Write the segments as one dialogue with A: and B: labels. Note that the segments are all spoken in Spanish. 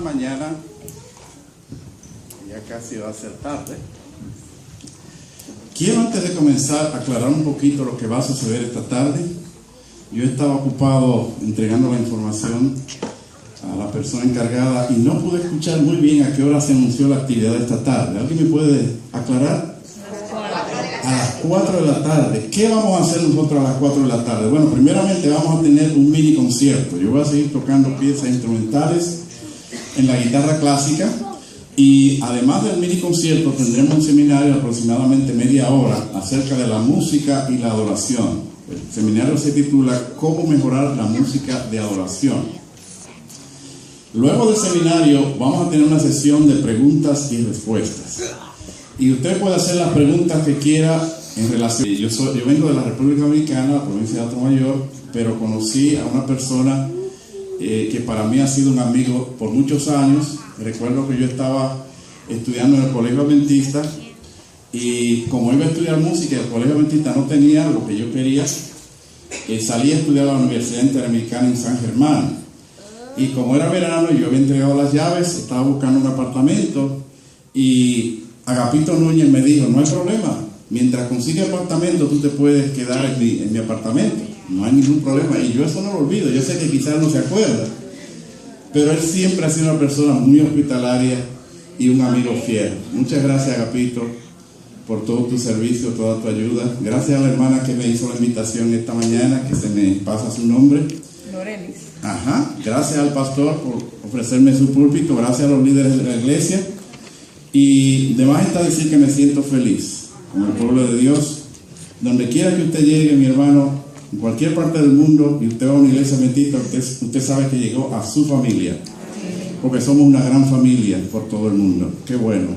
A: mañana, ya casi va a ser tarde, quiero antes de comenzar aclarar un poquito lo que va a suceder esta tarde. Yo estaba ocupado entregando la información a la persona encargada y no pude escuchar muy bien a qué hora se anunció la actividad de esta tarde. ¿Alguien me puede aclarar? A las 4 de la tarde. ¿Qué vamos a hacer nosotros a las 4 de la tarde? Bueno, primeramente vamos a tener un mini concierto. Yo voy a seguir tocando piezas instrumentales en la guitarra clásica, y además del mini concierto tendremos un seminario de aproximadamente media hora acerca de la música y la adoración. El seminario se titula ¿Cómo mejorar la música de adoración? Luego del seminario vamos a tener una sesión de preguntas y respuestas. Y usted puede hacer las preguntas que quiera en relación. Yo vengo de la República Dominicana, la provincia de Atomayor, pero conocí a una persona que para mí ha sido un amigo por muchos años. Recuerdo que yo estaba estudiando en el Colegio Adventista, y como iba a estudiar música, el Colegio Adventista no tenía lo que yo quería, salí a estudiar a la Universidad Interamericana en San Germán. Y como era verano, yo había entregado las llaves, estaba buscando un apartamento, y Agapito Núñez me dijo: no hay problema, mientras consigue apartamento tú te puedes quedar en mi apartamento, no hay ningún problema. Y yo eso no lo olvido. Yo sé que quizás no se acuerda, pero él siempre ha sido una persona muy hospitalaria y un amigo fiel. Muchas gracias, Agapito, por todo tu servicio, toda tu ayuda. Gracias a la hermana que me hizo la invitación esta mañana, que se me pasa su nombre, Lorelis. Ajá. Gracias al pastor por ofrecerme su púlpito. Gracias a los líderes de la iglesia. Y demás está decir que me siento feliz con el pueblo de Dios. Donde quiera que usted llegue, mi hermano, en cualquier parte del mundo, y usted va a una iglesia adventista, usted sabe que llegó a su familia, porque somos una gran familia por todo el mundo. Qué bueno.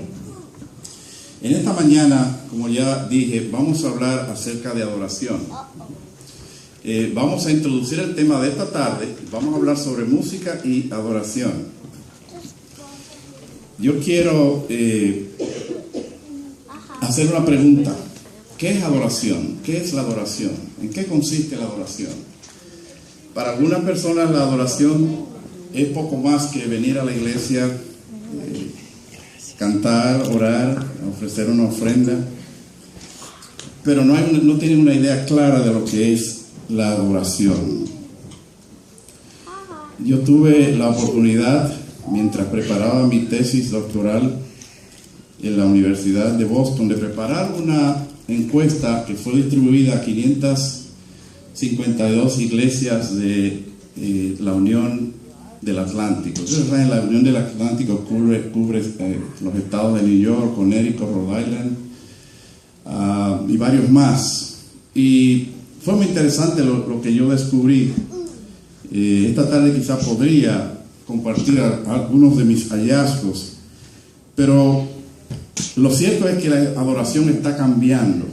A: En esta mañana, como ya dije, vamos a hablar acerca de adoración. Vamos a introducir el tema de esta tarde. Vamos a hablar sobre música y adoración. Yo quiero hacer una pregunta. ¿Qué es adoración? ¿Qué es la adoración? ¿En qué consiste la adoración? Para algunas personas la adoración es poco más que venir a la iglesia, cantar, orar, ofrecer una ofrenda, pero no tienen una idea clara de lo que es la adoración. Yo tuve la oportunidad, mientras preparaba mi tesis doctoral en la Universidad de Boston, de preparar una encuesta que fue distribuida a 552 iglesias de la Unión del Atlántico. Ustedes saben, la Unión del Atlántico cubre los estados de New York, Connecticut, Rhode Island, y varios más. Y fue muy interesante lo que yo descubrí. Esta tarde quizá podría compartir algunos de mis hallazgos, pero lo cierto es que la adoración está cambiando.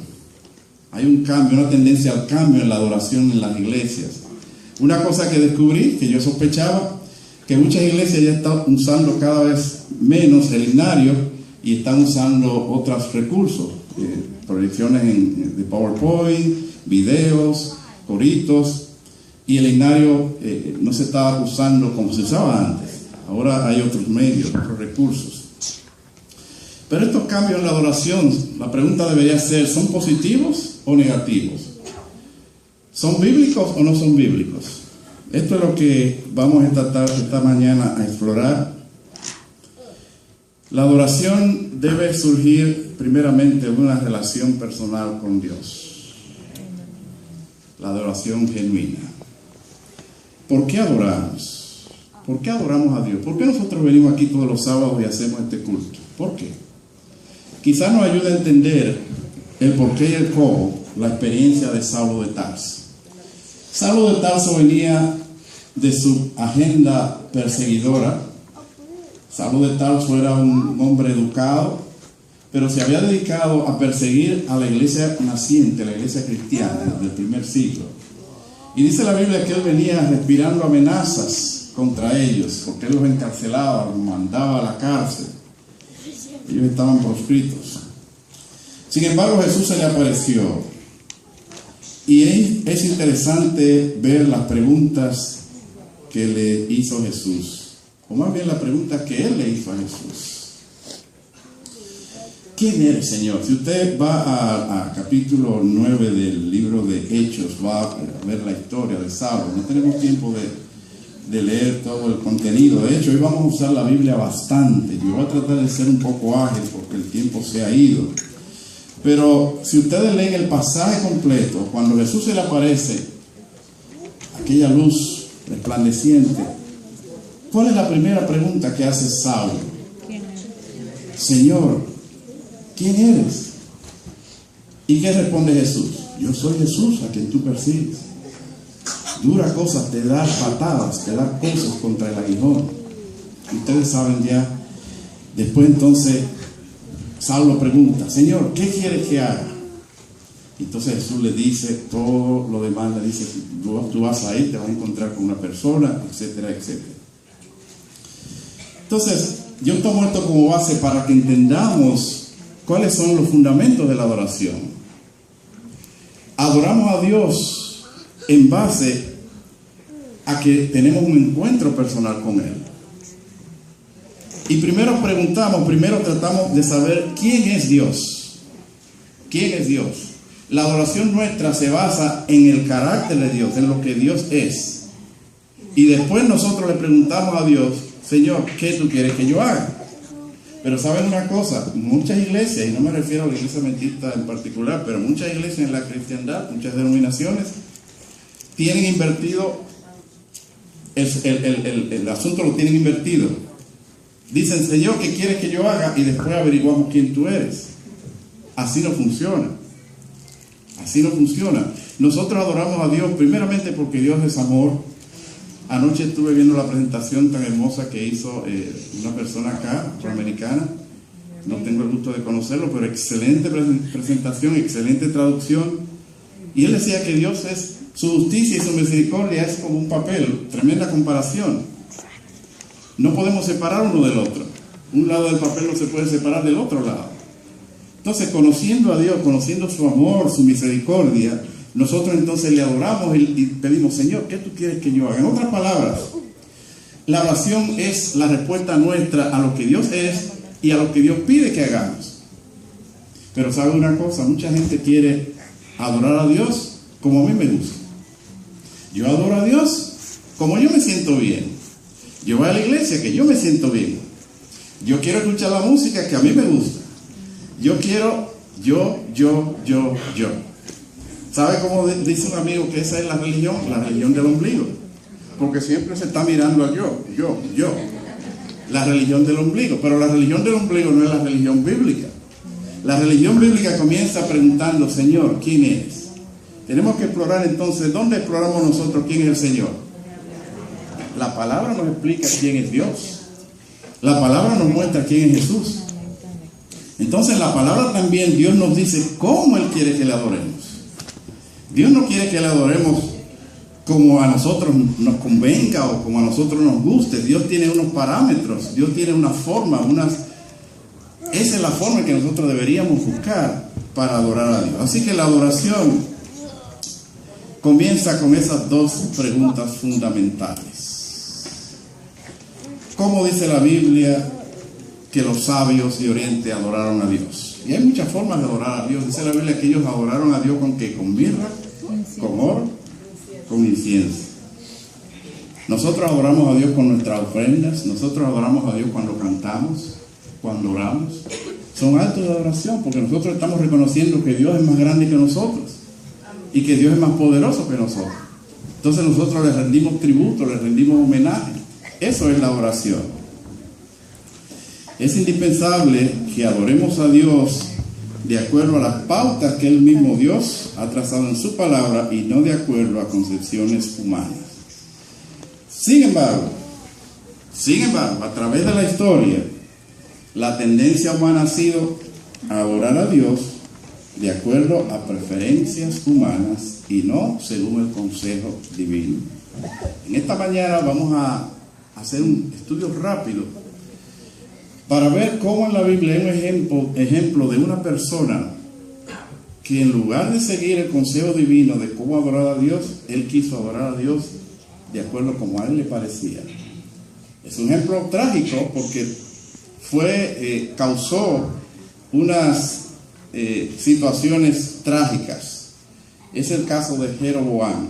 A: Hay un cambio, una tendencia al cambio en la adoración en las iglesias. Una cosa que descubrí, que yo sospechaba, que muchas iglesias ya están usando cada vez menos el himnario y están usando otros recursos, proyecciones de PowerPoint, videos, coritos, y el himnario no se estaba usando como se usaba antes. Ahora hay otros medios, otros recursos. Pero estos cambios en la adoración, la pregunta debería ser: ¿son positivos o negativos? ¿Son bíblicos o no son bíblicos? Esto es lo que vamos esta mañana a explorar. La adoración debe surgir primeramente de una relación personal con Dios. La adoración genuina. ¿Por qué adoramos? ¿Por qué adoramos a Dios? ¿Por qué nosotros venimos aquí todos los sábados y hacemos este culto? ¿Por qué? Quizás nos ayude a entender el por qué y el cómo, la experiencia de Saulo de Tarso. Saulo de Tarso venía de su agenda perseguidora. Saulo de Tarso era un hombre educado, pero se había dedicado a perseguir a la iglesia naciente, la iglesia cristiana del primer siglo. Y dice la Biblia que él venía respirando amenazas contra ellos, porque él los encarcelaba, los mandaba a la cárcel. Ellos estaban proscritos. Sin embargo, Jesús se le apareció. Y es interesante ver las preguntas que le hizo Jesús, o más bien la pregunta que él le hizo a Jesús. ¿Quién eres, Señor? Si usted va a capítulo 9 del libro de Hechos, va a ver la historia de Saulo. No tenemos tiempo de leer todo el contenido. De hecho, hoy vamos a usar la Biblia bastante. Yo voy a tratar de ser un poco ágil porque el tiempo se ha ido. Pero si ustedes leen el pasaje completo, cuando Jesús se le aparece, aquella luz resplandeciente, ¿cuál es la primera pregunta que hace Saulo? Señor, ¿quién eres? ¿Y qué responde Jesús? Yo soy Jesús a quien tú persigues. Dura cosas te da patadas, te da cosas contra el aguijón. Ustedes saben ya. Después entonces Saulo pregunta, Señor, ¿qué quieres que haga? Entonces Jesús le dice todo lo demás, le dice, tú vas a ir, te vas a encontrar con una persona, etcétera, etcétera. Entonces, yo tomo esto como base para que entendamos cuáles son los fundamentos de la adoración. Adoramos a Dios en base a que tenemos un encuentro personal con Él. Y primero tratamos de saber quién es Dios. ¿Quién es Dios? La adoración nuestra se basa en el carácter de Dios, en lo que Dios es. Y después nosotros le preguntamos a Dios, Señor, ¿qué tú quieres que yo haga? Pero ¿saben una cosa? Muchas iglesias, y no me refiero a la iglesia adventista en particular, pero muchas iglesias en la cristiandad, muchas denominaciones, tienen invertido, el asunto lo tienen invertido. Dicen, Señor, ¿qué quieres que yo haga? Y después averiguamos quién tú eres. Así no funciona. Así no funciona. Nosotros adoramos a Dios primeramente porque Dios es amor. Anoche estuve viendo la presentación tan hermosa que hizo una persona acá, afroamericana. No tengo el gusto de conocerlo, pero excelente presentación, excelente traducción. Y él decía que Dios es, su justicia y su misericordia es como un papel. Tremenda comparación. No podemos separar uno del otro. Un lado del papel no se puede separar del otro lado. Entonces, conociendo a Dios, conociendo su amor, su misericordia, nosotros entonces le adoramos y pedimos, Señor, ¿qué tú quieres que yo haga? En otras palabras, la oración es la respuesta nuestra a lo que Dios es y a lo que Dios pide que hagamos. Pero ¿sabe una cosa? Mucha gente quiere adorar a Dios como a mí me gusta. Yo adoro a Dios como yo me siento bien. Yo voy a la iglesia que yo me siento bien. Yo quiero escuchar la música que a mí me gusta. Yo quiero, yo. ¿Sabe cómo dice un amigo que esa es la religión del ombligo? Porque siempre se está mirando a yo. La religión del ombligo. Pero la religión del ombligo no es la religión bíblica. La religión bíblica comienza preguntando, Señor, ¿quién eres? Tenemos que explorar entonces, ¿dónde exploramos nosotros quién es el Señor? La palabra nos explica quién es Dios. La palabra nos muestra quién es Jesús. Entonces la palabra también, Dios nos dice cómo Él quiere que le adoremos. Dios no quiere que le adoremos como a nosotros nos convenga o como a nosotros nos guste. Dios tiene unos parámetros, Dios tiene una forma, esa es la forma que nosotros deberíamos buscar para adorar a Dios. Así que la adoración comienza con esas dos preguntas fundamentales. ¿Cómo dice la Biblia que los sabios de Oriente adoraron a Dios? Y hay muchas formas de adorar a Dios. Dice la Biblia que ellos adoraron a Dios ¿con qué? Con mirra, con oro, con incienso. Nosotros adoramos a Dios con nuestras ofrendas. Nosotros adoramos a Dios cuando cantamos, cuando oramos. Son actos de adoración porque nosotros estamos reconociendo que Dios es más grande que nosotros y que Dios es más poderoso que nosotros. Entonces nosotros le rendimos tributo, le rendimos homenaje. Eso es la adoración. Es indispensable que adoremos a Dios de acuerdo a las pautas que Él mismo Dios ha trazado en su palabra y no de acuerdo a concepciones humanas. Sin embargo, a través de la historia, la tendencia humana ha sido a adorar a Dios de acuerdo a preferencias humanas y no según el consejo divino. En esta mañana vamos a hacer un estudio rápido para ver cómo en la Biblia hay un ejemplo de una persona que en lugar de seguir el consejo divino de cómo adorar a Dios, él quiso adorar a Dios de acuerdo como a él le parecía. Es un ejemplo trágico porque causó unas situaciones trágicas. Es el caso de Jeroboam.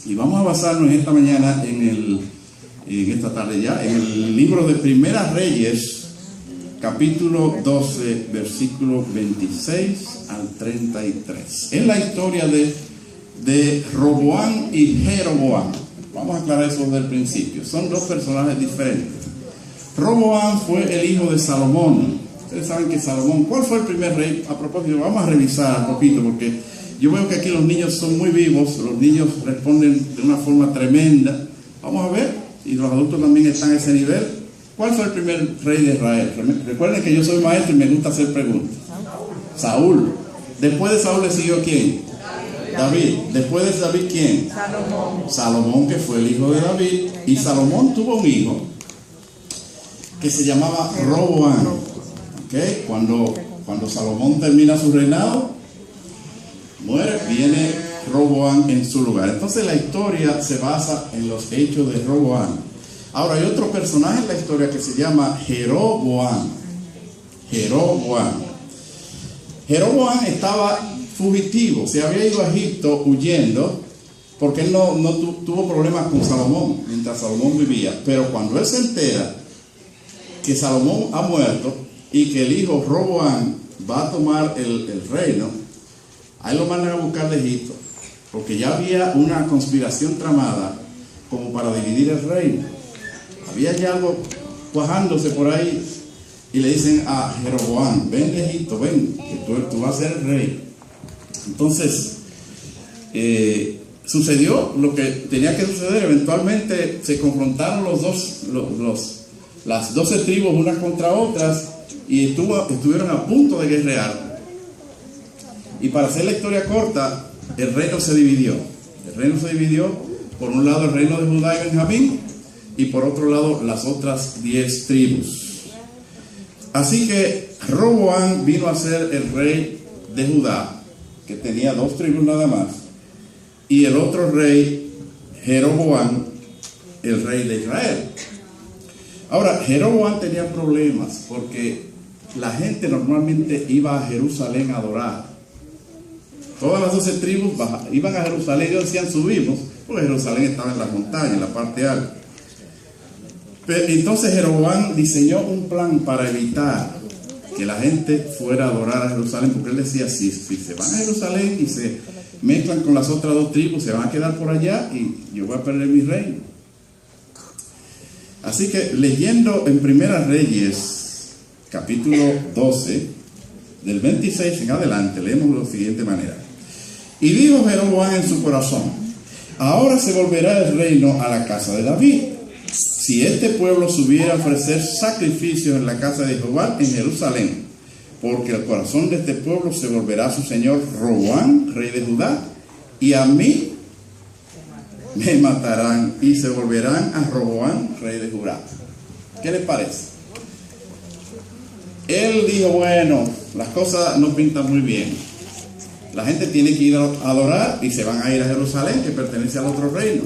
A: Y vamos a basarnos esta mañana en esta tarde ya, en el libro de Primera Reyes, capítulo 12, versículo 26 al 33. Es la historia de Roboam y Jeroboam. Vamos a aclarar eso desde el principio. Son dos personajes diferentes. Roboam fue el hijo de Salomón. Ustedes saben que Salomón, ¿cuál fue el primer rey? A propósito, vamos a revisar un poquito porque yo veo que aquí los niños son muy vivos, los niños responden de una forma tremenda. Vamos a ver, y los adultos también están a ese nivel. ¿Cuál fue el primer rey de Israel? Recuerden que yo soy maestro y me gusta hacer preguntas. Saúl. Después de Saúl le siguió ¿quién? David. Después de David ¿quién? Salomón, que fue el hijo de David. Y Salomón tuvo un hijo que se llamaba Roboam. ¿Okay? Cuando Salomón termina su reinado, muere, viene Roboam en su lugar. Entonces la historia se basa en los hechos de Roboam. Ahora hay otro personaje en la historia que se llama Jeroboam. Jeroboam estaba fugitivo, se había ido a Egipto huyendo porque él no tuvo problemas con Salomón mientras Salomón vivía. Pero cuando él se entera que Salomón ha muerto y que el hijo Roboam va a tomar el reino, a él lo mandan a buscar de Egipto, porque ya había una conspiración tramada como para dividir el reino. Había ya algo cuajándose por ahí, y le dicen a Jeroboam: ven de Egipto, ven, que tú vas a ser el rey. Entonces, sucedió lo que tenía que suceder. Eventualmente se confrontaron las 12 tribus unas contra otras, y estuvieron a punto de guerrear. Y para hacer la historia corta, el reino se dividió. Por un lado el reino de Judá y Benjamín, y por otro lado las otras 10 tribus. Así que Roboam vino a ser el rey de Judá, que tenía 2 tribus nada más, y el otro rey, Jeroboam, el rey de Israel. Ahora, Jeroboam tenía problemas porque la gente normalmente iba a Jerusalén a adorar. Todas las 12 tribus iban a Jerusalén, ellos decían subimos, porque Jerusalén estaba en las montañas, en la parte alta. Pero entonces Jeroboam diseñó un plan para evitar que la gente fuera a adorar a Jerusalén, porque él decía: si se van a Jerusalén y se mezclan con las otras 2 tribus, se van a quedar por allá y yo voy a perder mi reino. Así que leyendo en Primera Reyes, capítulo 12, del 26 en adelante, leemos de la siguiente manera. Y dijo Jeroboam en su corazón: ahora se volverá el reino a la casa de David, si este pueblo subiera a ofrecer sacrificios en la casa de Jehová en Jerusalén, porque el corazón de este pueblo se volverá a su señor Roboam, rey de Judá, y a mí me matarán, y se volverán a Roboam, rey de Judá. ¿Qué les parece? Él dijo: bueno, las cosas no pintan muy bien. La gente tiene que ir a adorar y se van a ir a Jerusalén, que pertenece al otro reino.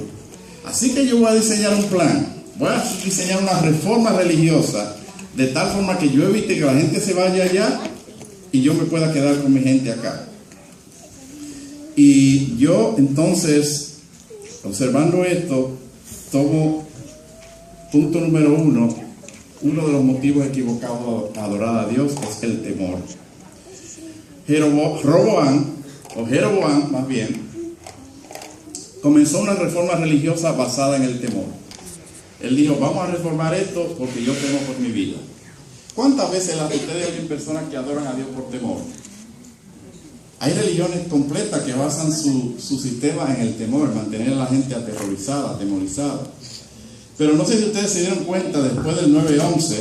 A: Así que yo voy a diseñar un plan. Voy a diseñar una reforma religiosa de tal forma que yo evite que la gente se vaya allá y yo me pueda quedar con mi gente acá. Y yo entonces, observando esto, tomo punto número 1. Uno de los motivos equivocados a adorar a Dios es el temor. Jeroboam más bien, comenzó una reforma religiosa basada en el temor. Él dijo: vamos a reformar esto porque yo temo por mi vida. ¿Cuántas veces ustedes oyen personas que adoran a Dios por temor? Hay religiones completas que basan su sistema en el temor, mantener a la gente aterrorizada, atemorizada. Pero no sé si ustedes se dieron cuenta, después del 9/11,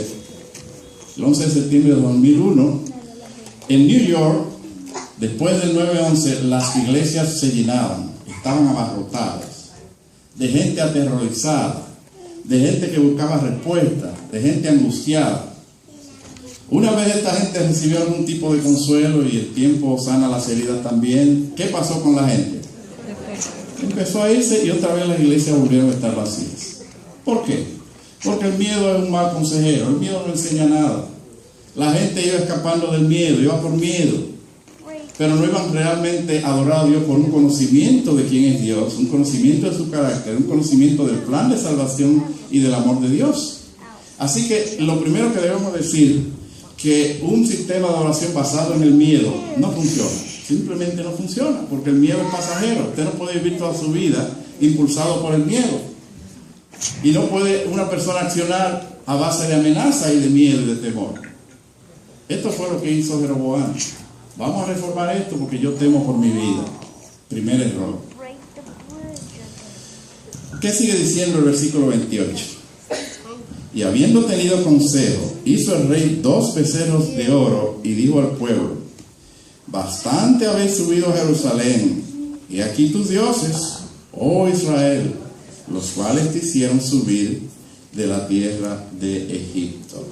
A: el 11 de septiembre de 2001, en New York, después del 9/11, las iglesias se llenaban, estaban abarrotadas, de gente aterrorizada, de gente que buscaba respuestas, de gente angustiada. Una vez esta gente recibió algún tipo de consuelo y el tiempo sana las heridas también, ¿qué pasó con la gente? Empezó a irse y otra vez las iglesias volvieron a estar vacías. ¿Por qué? Porque el miedo es un mal consejero, el miedo no enseña nada. La gente iba escapando del miedo, iba por miedo, pero no iban realmente a adorar a Dios por un conocimiento de quién es Dios, un conocimiento de su carácter, un conocimiento del plan de salvación y del amor de Dios. Así que lo primero que debemos decir, que un sistema de adoración basado en el miedo no funciona. Simplemente no funciona, porque el miedo es pasajero. Usted no puede vivir toda su vida impulsado por el miedo. Y no puede una persona accionar a base de amenaza y de miedo y de temor. Esto fue lo que hizo Jeroboam. Vamos a reformar esto porque yo temo por mi vida. Primer error. ¿Qué sigue diciendo el versículo 28? Y habiendo tenido consejo, hizo el rey 2 becerros de oro y dijo al pueblo: bastante habéis subido a Jerusalén, y aquí tus dioses, oh Israel, los cuales te hicieron subir de la tierra de Egipto.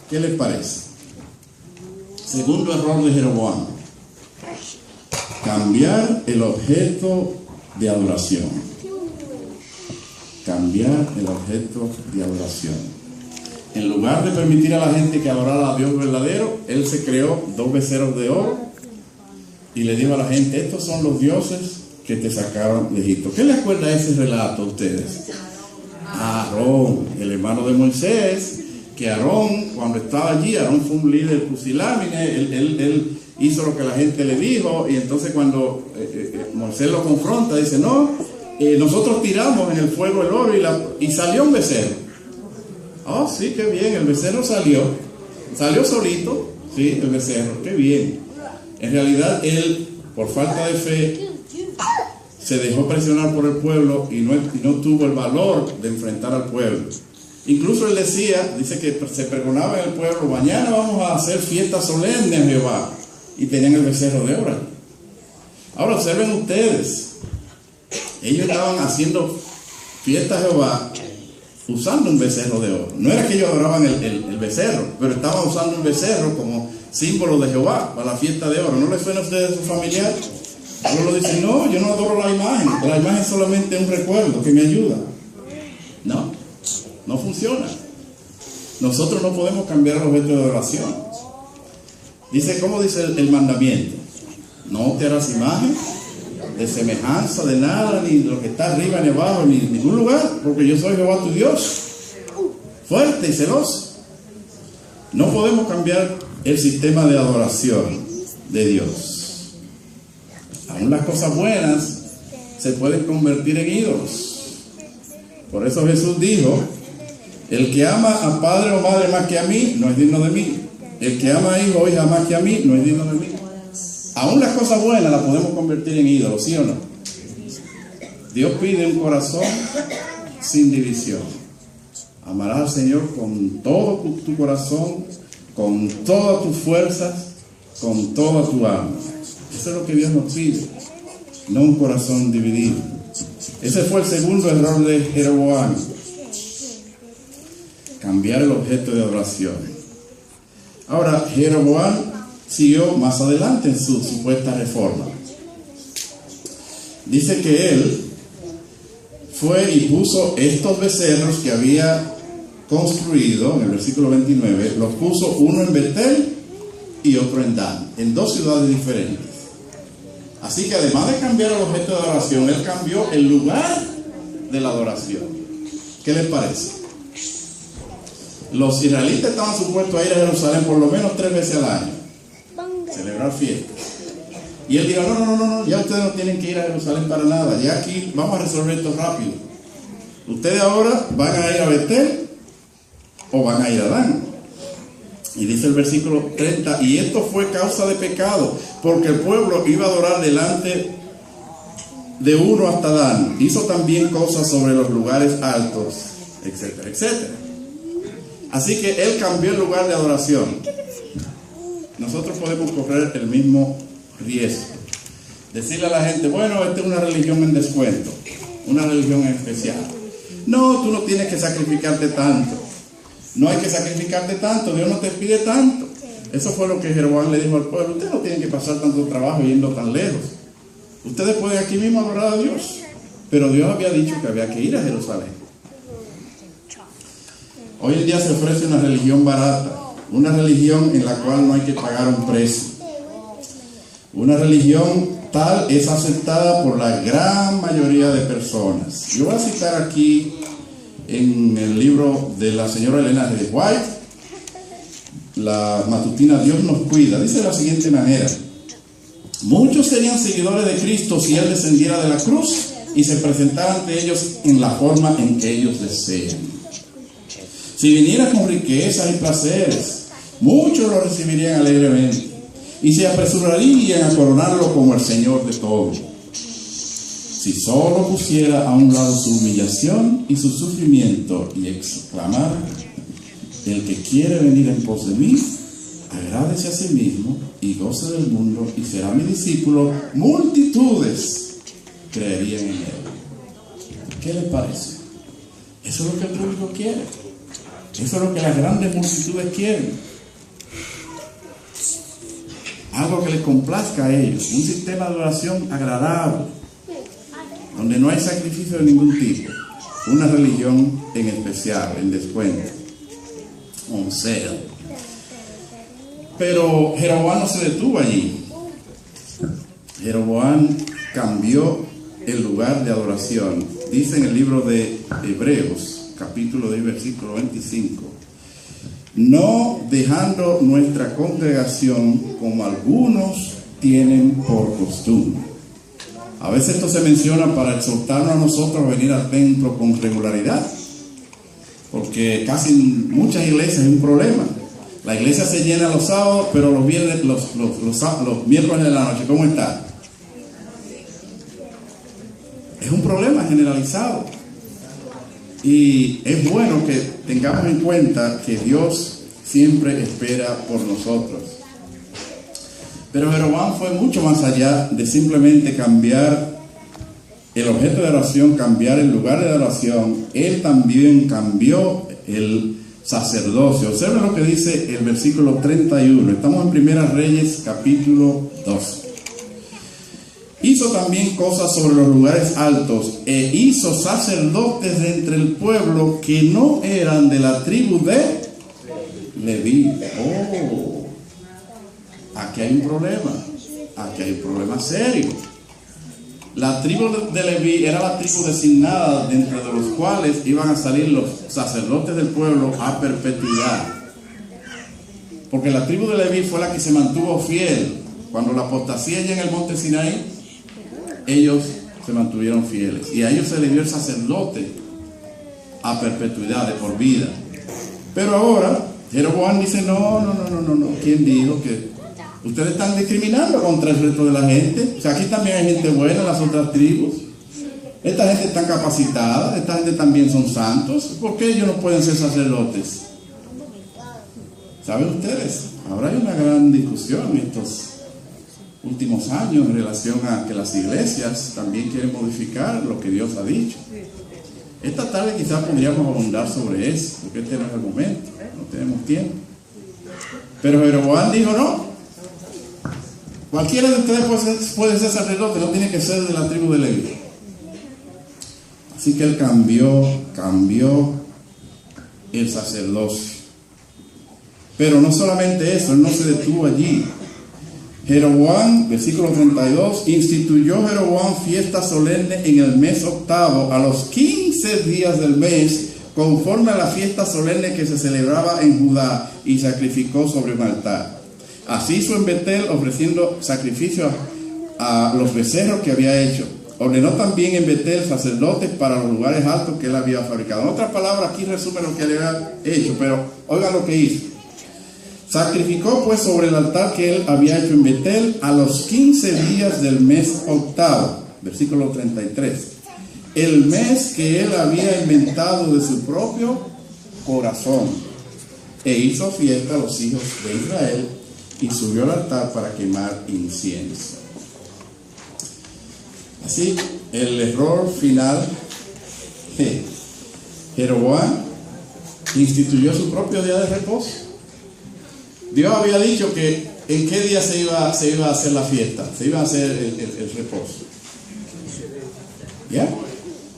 A: ¿Qué les parece? Segundo error de Jeroboam: cambiar el objeto de adoración. Cambiar el objeto de adoración. En lugar de permitir a la gente que adorara a Dios verdadero, él se creó 2 becerros de oro y le dijo a la gente: estos son los dioses que te sacaron de Egipto. ¿Qué le acuerda ese relato a ustedes? A Aarón, el hermano de Moisés, que Aarón, cuando estaba allí, Aarón fue un líder pusilánime, él hizo lo que la gente le dijo, y entonces cuando Moisés lo confronta, dice: no, nosotros tiramos en el fuego el oro y salió un becerro. Oh, sí, qué bien, el becerro salió solito, sí, el becerro, qué bien. En realidad él, por falta de fe, se dejó presionar por el pueblo y no tuvo el valor de enfrentar al pueblo. Incluso él dice que se pregonaba en el pueblo: mañana vamos a hacer fiesta solemne a Jehová, y tenían el becerro de oro. Ahora observen ustedes, ellos estaban haciendo fiesta a Jehová usando un becerro de oro. No era que ellos adoraban el becerro, pero estaban usando un becerro como símbolo de Jehová para la fiesta de oro. ¿No les suena a ustedes su familiar? Uno lo dice: no, yo no adoro la imagen es solamente un recuerdo que me ayuda. No funciona. Nosotros no podemos cambiar el objeto de adoración. Dice, ¿cómo dice el mandamiento? No te harás imagen de semejanza de nada, ni de lo que está arriba ni abajo, ni en ningún lugar, porque yo soy Jehová tu Dios, fuerte y celoso. No podemos cambiar el sistema de adoración de Dios. Aún las cosas buenas se pueden convertir en ídolos. Por eso Jesús dijo: el que ama a padre o madre más que a mí, no es digno de mí. El que ama a hijo o hija más que a mí, no es digno de mí. Aún las cosas buenas las podemos convertir en ídolos, ¿sí o no? Dios pide un corazón sin división. Amarás al Señor con todo tu corazón, con todas tus fuerzas, con toda tu alma. Eso es lo que Dios nos pide, no un corazón dividido. Ese fue el segundo error de Jeroboam: cambiar el objeto de adoración. Ahora, Jeroboam siguió más adelante en su supuesta reforma. Dice que él fue y puso estos becerros que había construido, en el versículo 29, los puso uno en Betel y otro en Dan, en 2 ciudades diferentes. Así que además de cambiar el objeto de adoración, él cambió el lugar de la adoración. ¿Qué les parece? Los israelitas estaban supuestos a ir a Jerusalén por lo menos 3 veces al año, celebrar fiestas. Y él dijo: no, ya ustedes no tienen que ir a Jerusalén para nada, ya aquí vamos a resolver esto rápido. Ustedes ahora van a ir a Betel o van a ir a Dan. Y dice el versículo 30: y esto fue causa de pecado, porque el pueblo iba a adorar delante de uno hasta Dan. Hizo también cosas sobre los lugares altos, etcétera, etcétera. Así que él cambió el lugar de adoración. Nosotros podemos correr el mismo riesgo. Decirle a la gente: bueno, esta es una religión en descuento, una religión especial. No, tú no tienes que sacrificarte tanto. No hay que sacrificarte tanto, Dios no te pide tanto. Eso fue lo que Jeroboam le dijo al pueblo: ustedes no tienen que pasar tanto trabajo yendo tan lejos. Ustedes pueden aquí mismo adorar a Dios. Pero Dios había dicho que había que ir a Jerusalén. Hoy en día se ofrece una religión barata, una religión en la cual no hay que pagar un precio. Una religión tal es aceptada por la gran mayoría de personas. Yo voy a citar aquí en el libro de la señora Elena G. White, la matutina Dios nos cuida, dice de la siguiente manera: muchos serían seguidores de Cristo si Él descendiera de la cruz y se presentara ante ellos en la forma en que ellos desean. Si viniera con riquezas y placeres, muchos lo recibirían alegremente y se apresurarían a coronarlo como el Señor de todo. Si solo pusiera a un lado su humillación y su sufrimiento y exclamara: el que quiere venir en pos de mí, agrádese a sí mismo y goce del mundo y será mi discípulo, multitudes creerían en él. ¿Qué les parece? Eso es lo que el público quiere. Eso es lo que las grandes multitudes quieren. Algo que les complazca a ellos. Un sistema de oración agradable, donde no hay sacrificio de ningún tipo. Una religión en especial, en descuento. On sale. Pero Jeroboam no se detuvo allí. Jeroboam cambió el lugar de adoración. Dice en el libro de Hebreos, capítulo 10, versículo 25: no dejando nuestra congregación como algunos tienen por costumbre. A veces esto se menciona para exhortarnos a nosotros a venir al templo con regularidad, porque casi en muchas iglesias es un problema. La iglesia se llena los sábados, pero los viernes, los miércoles de la noche, ¿cómo está? Es un problema generalizado. Y es bueno que tengamos en cuenta que Dios siempre espera por nosotros. Pero Jeroboam fue mucho más allá de simplemente cambiar el objeto de oración, cambiar el lugar de oración. Él también cambió el sacerdocio. Observen lo que dice el versículo 31. Estamos en Primera Reyes, capítulo 2. Hizo también cosas sobre los lugares altos e hizo sacerdotes de entre el pueblo que no eran de la tribu de Leví. Oh, aquí hay un problema. Aquí hay un problema serio. La tribu de Leví era la tribu designada dentro de los cuales iban a salir los sacerdotes del pueblo a perpetuidad. Porque la tribu de Leví fue la que se mantuvo fiel. Cuando la apostasía allá en el monte Sinaí, ellos se mantuvieron fieles. Y a ellos se les dio el sacerdote a perpetuidad, de por vida. Pero ahora, Jeroboam dice: no. ¿Quién dijo que ustedes están discriminando contra el resto de la gente? O sea, aquí también hay gente buena en las otras tribus. Esta gente está capacitada, esta gente también son santos. ¿Por qué ellos no pueden ser sacerdotes? ¿Saben ustedes? Ahora hay una gran discusión en estos últimos años en relación a que las iglesias también quieren modificar lo que Dios ha dicho. Esta tarde quizás podríamos abundar sobre eso, porque este no es el momento, no tenemos tiempo. Pero Jeroboam dijo: no, cualquiera de ustedes puede ser sacerdote, no tiene que ser de la tribu de Leví. Así que él cambió el sacerdocio. Pero no solamente eso, él no se detuvo allí. Jeroboam, versículo 32, instituyó Jeroboam fiesta solemne en el mes octavo, a los 15 días del mes, conforme a la fiesta solemne que se celebraba en Judá, y sacrificó sobre un altar. Así hizo en Betel, ofreciendo sacrificio a los becerros que había hecho. Ordenó también en Betel sacerdotes para los lugares altos que él había fabricado. En otras palabras, aquí resume lo que él había hecho, pero oigan lo que hizo. Sacrificó pues sobre el altar que él había hecho en Betel a los 15 días del mes octavo, versículo 33, el mes que él había inventado de su propio corazón, e hizo fiesta a los hijos de Israel y subió al altar para quemar incienso. Así, el error final, Jeroboam instituyó su propio día de reposo. Dios había dicho que en qué día se iba a hacer la fiesta, se iba a hacer el reposo. ¿Ya?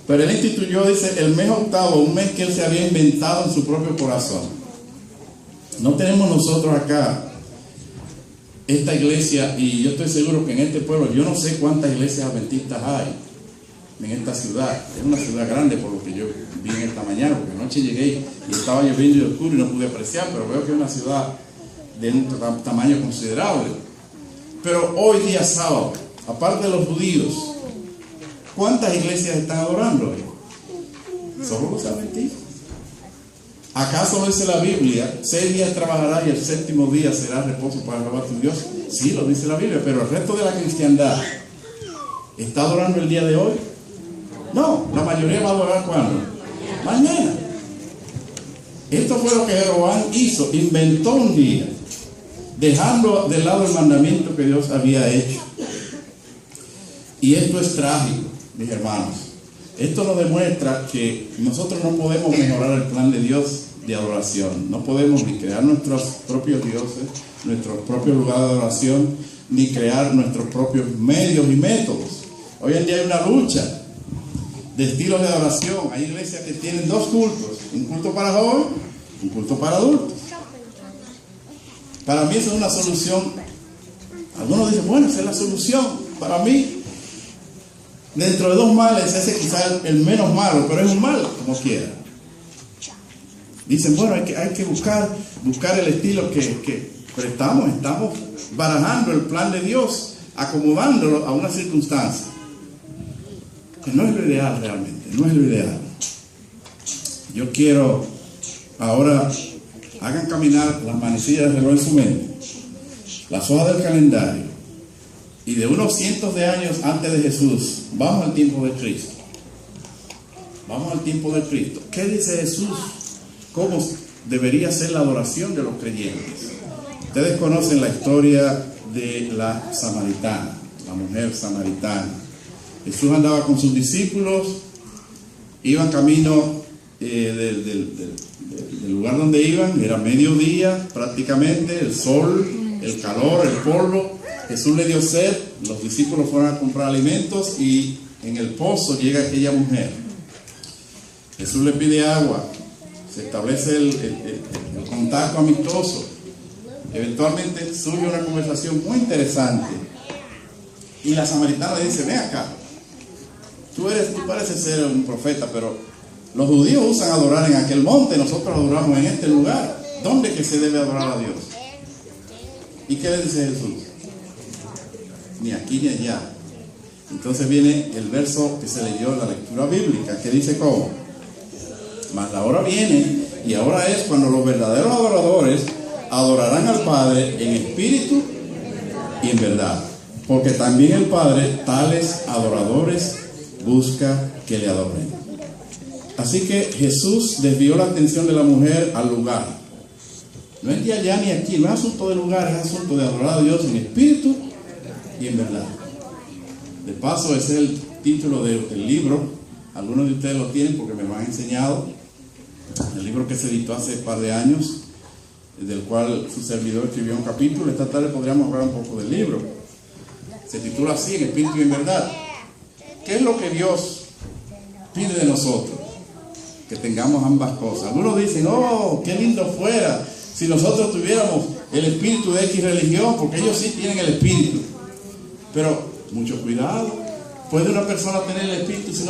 A: Pero él instituyó, dice, el mes octavo, un mes que él se había inventado en su propio corazón. No tenemos nosotros acá esta iglesia, y yo estoy seguro que en este pueblo, yo no sé cuántas iglesias adventistas hay en esta ciudad. Es una ciudad grande por lo que yo vi en esta mañana, porque anoche llegué y estaba lloviendo y oscuro y no pude apreciar, pero veo que es una ciudad de un tamaño considerable. Pero hoy día sábado, aparte de los judíos, ¿cuántas iglesias están adorando hoy? Solo los adventistas. ¿Acaso dice la Biblia, 6 días trabajarás y el 7º día será reposo para alabar a tu Dios? Sí, lo dice la Biblia, pero el resto de la cristiandad ¿está adorando el día de hoy? No, la mayoría va a adorar ¿cuándo? Mañana. Esto fue lo que Jeroboam hizo, inventó un día, dejando de lado el mandamiento que Dios había hecho. Y esto es trágico, mis hermanos. Esto nos demuestra que nosotros no podemos mejorar el plan de Dios de adoración. No podemos ni crear nuestros propios dioses, nuestros propios lugares de adoración, ni crear nuestros propios medios y métodos. Hoy en día hay una lucha de estilos de adoración. Hay iglesias que tienen 2 cultos, un culto para jóvenes, un culto para adultos. Para mí eso es una solución. Algunos dicen, bueno, esa es la solución. Para mí, dentro de 2 males, ese es quizás el menos malo, pero es un mal como quiera. Dicen, bueno, hay que buscar el estilo pero estamos barajando el plan de Dios, acomodándolo a una circunstancia que no es lo ideal realmente, no es lo ideal. Yo quiero ahora, hagan caminar las manecillas del reloj en su mente, las hojas del calendario, y de unos cientos de años antes de Jesús, vamos al tiempo de Cristo. Vamos al tiempo de Cristo. ¿Qué dice Jesús? ¿Cómo debería ser la adoración de los creyentes? Ustedes conocen la historia de la samaritana, la mujer samaritana. Jesús andaba con sus discípulos, iban camino del lugar donde iban, era mediodía prácticamente, el sol, el calor, el polvo. Jesús le dio sed, los discípulos fueron a comprar alimentos y en el pozo llega aquella mujer. Jesús le pide agua, se establece el contacto amistoso. Eventualmente surge una conversación muy interesante y la samaritana le dice, ven acá, tú pareces ser un profeta, pero los judíos usan adorar en aquel monte, nosotros adoramos en este lugar. ¿Dónde que se debe adorar a Dios? ¿Y qué le dice Jesús? Ni aquí ni allá. Entonces viene el verso que se leyó en la lectura bíblica, que dice ¿cómo? Mas la hora viene, y ahora es cuando los verdaderos adoradores adorarán al Padre en espíritu y en verdad, porque también el Padre tales adoradores busca que le adoren. Así que Jesús desvió la atención de la mujer al lugar. No es de allá ni aquí, no es asunto de lugar, es asunto de adorar a Dios en espíritu y en verdad. De paso, ese es el título del libro. Algunos de ustedes lo tienen porque me lo han enseñado. El libro que se editó hace un par de años, del cual su servidor escribió un capítulo. Esta tarde podríamos hablar un poco del libro. Se titula así, en espíritu y en verdad. ¿Qué es lo que Dios pide de nosotros? Que tengamos ambas cosas. Algunos dicen, oh, qué lindo fuera si nosotros tuviéramos el espíritu de X religión, porque ellos sí tienen el espíritu. Pero mucho cuidado, puede una persona tener el espíritu si no